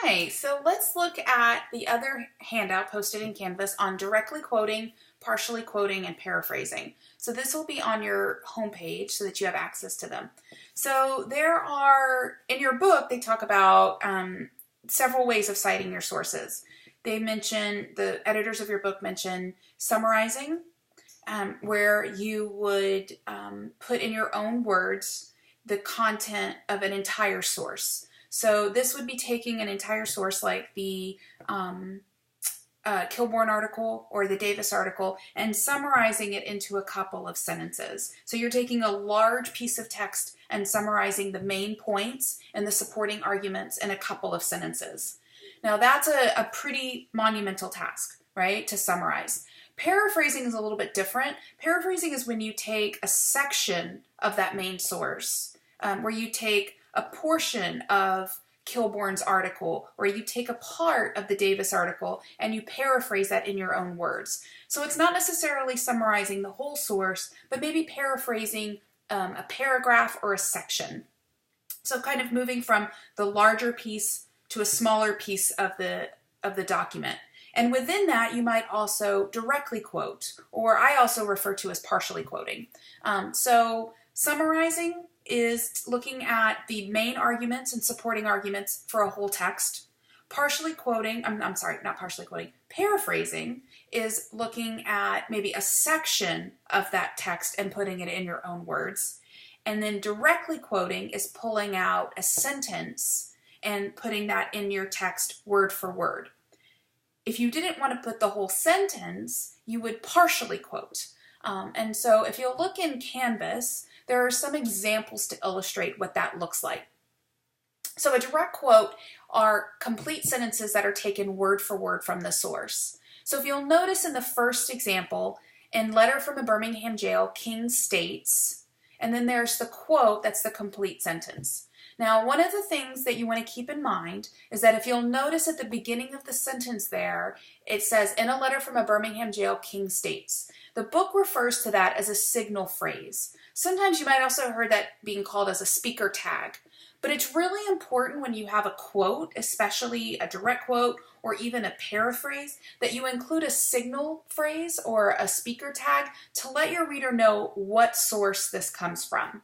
Hi, so let's look at the other handout posted in Canvas on directly quoting, partially quoting, and paraphrasing. So this will be on your homepage so that you have access to them. So there are, in your book, they talk about several ways of citing your sources. They mention, the editors of your book mention summarizing, where you would put in your own words the content of an entire source. So this would be taking an entire source like the Kilbourne article or the Davis article and summarizing it into a couple of sentences. So you're taking a large piece of text and summarizing the main points and the supporting arguments in a couple of sentences. Now that's a pretty monumental task, right, to summarize. Paraphrasing is a little bit different. Paraphrasing is when you take a section of that main source, where you take a portion of Kilbourne's article, or you take a part of the Davis article and you paraphrase that in your own words. So it's not necessarily summarizing the whole source, but maybe paraphrasing a paragraph or a section. So kind of moving from the larger piece to a smaller piece of the document. And within that, you might also directly quote, or I also refer to as partially quoting. So summarizing is looking at the main arguments and supporting arguments for a whole text. Partially quoting, not partially quoting, paraphrasing is looking at maybe a section of that text and putting it in your own words. And then directly quoting is pulling out a sentence and putting that in your text word for word. If you didn't want to put the whole sentence, you would partially quote. And so if you'll look in Canvas, there are some examples to illustrate what that looks like. So a direct quote are complete sentences that are taken word for word from the source. So if you'll notice in the first example, in Letter from a Birmingham Jail, King states, and then there's the quote, that's the complete sentence. Now, one of the things that you want to keep in mind is that if you'll notice at the beginning of the sentence there, it says, in a letter from a Birmingham jail, King states. The book refers to that as a signal phrase. Sometimes you might also have heard that being called as a speaker tag. But it's really important when you have a quote, especially a direct quote or even a paraphrase, that you include a signal phrase or a speaker tag to let your reader know what source this comes from.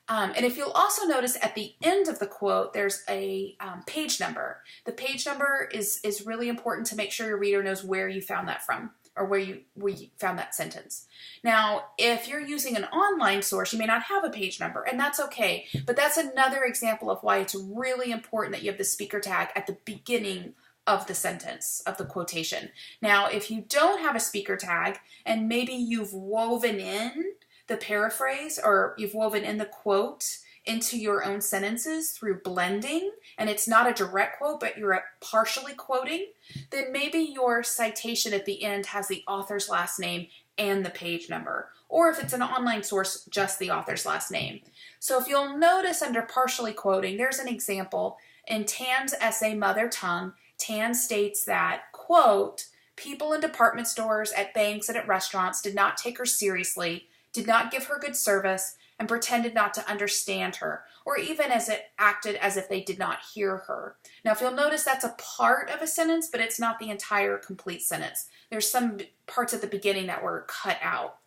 And if you'll also notice at the end of the quote, there's a page number. The page number is really important to make sure your reader knows where you found that from, or where you found that sentence. Now, if you're using an online source, you may not have a page number, and that's okay. But that's another example of why it's really important that you have the speaker tag at the beginning of the sentence, of the quotation. Now, if you don't have a speaker tag, and maybe you've woven in the paraphrase, or you've woven in the quote into your own sentences through blending, and it's not a direct quote, but you're partially quoting, then maybe your citation at the end has the author's last name and the page number. Or if it's an online source, just the author's last name. So if you'll notice under partially quoting, there's an example. In Tan's essay, Mother Tongue, Tan states that, quote, people in department stores, at banks, and at restaurants did not take her seriously, did not give her good service, and pretended not to understand her, or even as it acted as if they did not hear her. Now, if you'll notice, that's a part of a sentence, but it's not the entire complete sentence. There's some parts at the beginning that were cut out.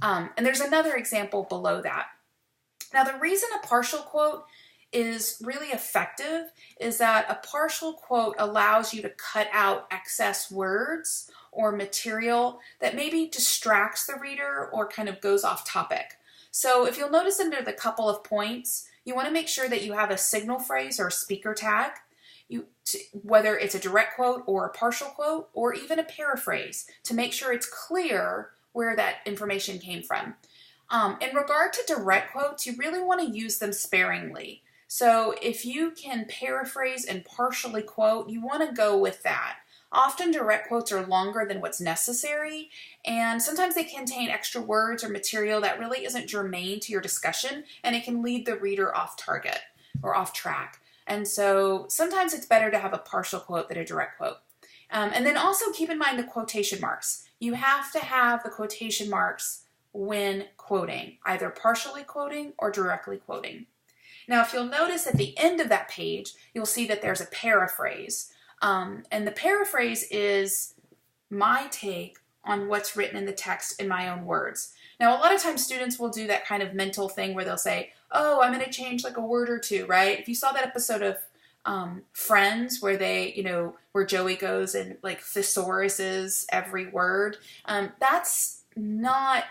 And there's another example below that. Now, the reason a partial quote is really effective is that a partial quote allows you to cut out excess words or material that maybe distracts the reader or kind of goes off topic. So if you'll notice under the couple of points, you want to make sure that you have a signal phrase or a speaker tag, whether it's a direct quote or a partial quote or even a paraphrase, to make sure it's clear where that information came from. In regard to direct quotes, you really want to use them sparingly. So if you can paraphrase and partially quote, you want to go with that. Often direct quotes are longer than what's necessary, and sometimes they contain extra words or material that really isn't germane to your discussion, and it can lead the reader off target or off track. And so sometimes it's better to have a partial quote than a direct quote. And then also keep in mind the quotation marks. You have to have the quotation marks when quoting, either partially quoting or directly quoting. Now, if you'll notice at the end of that page, you'll see that there's a paraphrase. And the paraphrase is my take on what's written in the text in my own words. Now, a lot of times students will do that kind of mental thing where they'll say, oh, I'm going to change like a word or two, right? If you saw that episode of Friends where where Joey goes and like thesauruses every word, that's not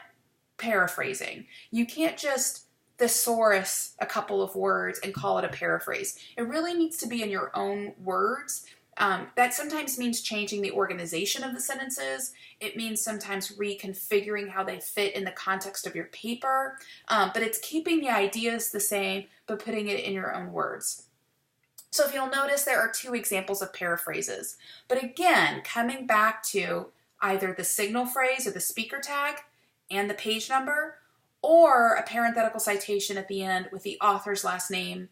paraphrasing. You can't just thesaurus a couple of words and call it a paraphrase. It really needs to be in your own words. That sometimes means changing the organization of the sentences. It means sometimes reconfiguring how they fit in the context of your paper. But it's keeping the ideas the same, but putting it in your own words. So if you'll notice, there are two examples of paraphrases. But again, coming back to either the signal phrase or the speaker tag and the page number, or a parenthetical citation at the end with the author's last name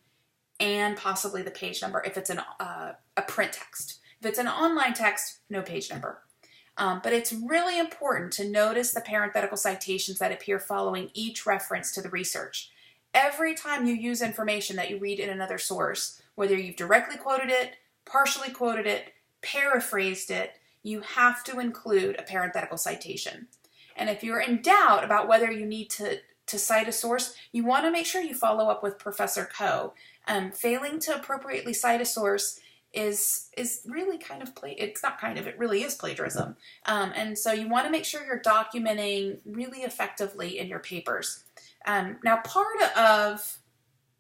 and possibly the page number if it's a print text. If it's an online text, no page number. But it's really important to notice the parenthetical citations that appear following each reference to the research. Every time you use information that you read in another source, whether you've directly quoted it, partially quoted it, paraphrased it, you have to include a parenthetical citation. And if you're in doubt about whether you need to cite a source, you want to make sure you follow up with Professor Coe. Failing to appropriately cite a source is really it really is plagiarism. And so you want to make sure you're documenting really effectively in your papers. Now, part of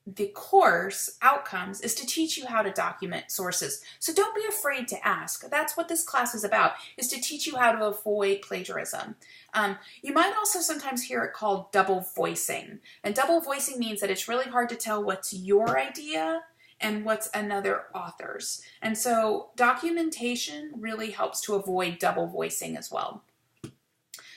the course outcomes is to teach you how to document sources. So don't be afraid to ask. That's what this class is about, is to teach you how to avoid plagiarism. You might also sometimes hear it called double voicing. And double voicing means that it's really hard to tell what's your idea and what's another author's. And so documentation really helps to avoid double voicing as well.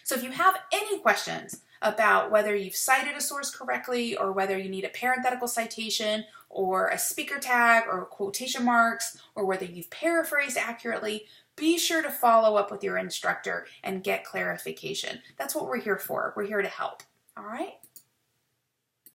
So if you have any questions about whether you've cited a source correctly or whether you need a parenthetical citation or a speaker tag or quotation marks or whether you've paraphrased accurately, be sure to follow up with your instructor and get clarification. That's what we're here for. We're here to help. All right?